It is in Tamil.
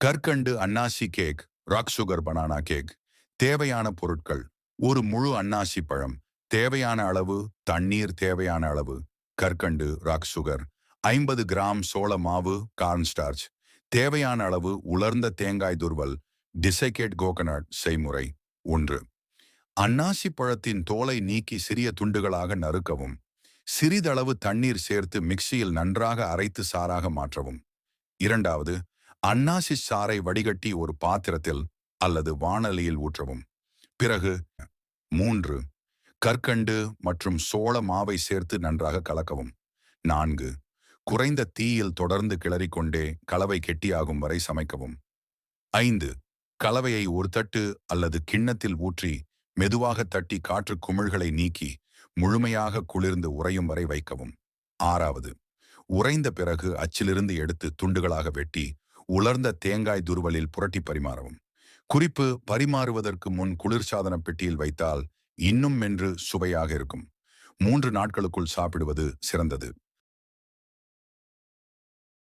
கற்கண்டு அன்னாசி cake, rock sugar banana cake. தேவையான பொருட்கள்: ஒரு முழு அன்னாசி பழம், தேவையான அளவு தண்ணீர், தேவையான அளவு கற்கண்டு, ராக் சுகர், 50 கிராம் சோள மாவு, கார்ன் ஸ்டார்ச், தேவையான அளவு உலர்ந்த தேங்காய் துருவல், டிசைகேட் கோகனட். செய்முறை: 1. அன்னாசி பழத்தின் தோலை நீக்கி சிறிய துண்டுகளாக நறுக்கவும். சிறிதளவு தண்ணீர் சேர்த்து மிக்சியில் நன்றாக அரைத்து சாறாக மாற்றவும். 2. அன்னாசி சாறை வடிகட்டி ஒரு பாத்திரத்தில் அல்லது வாணலியில் ஊற்றவும். பிறகு 3. கற்கண்டு மற்றும் சோள மாவை சேர்த்து நன்றாக கலக்கவும். 4. குறைந்த தீயில் தொடர்ந்து கிளறிக்கொண்டே கலவை கெட்டியாகும் வரை சமைக்கவும். 5. கலவையை ஒரு தட்டு அல்லது கிண்ணத்தில் ஊற்றி மெதுவாக தட்டி காற்று குமிழ்களை நீக்கி முழுமையாக குளிர்ந்து உறையும் வரை வைக்கவும். 6. உறைந்த பிறகு அச்சிலிருந்து எடுத்து துண்டுகளாக வெட்டி உலர்ந்த தேங்காய் துருவலில் புரட்டி பரிமாறவும். குறிப்பு: பரிமாறுவதற்கு முன் குளிர்சாதன பெட்டியில் வைத்தால் இன்னும் மென்று சுவையாக இருக்கும். 3 நாட்களுக்குள் சாப்பிடுவது சிறந்தது.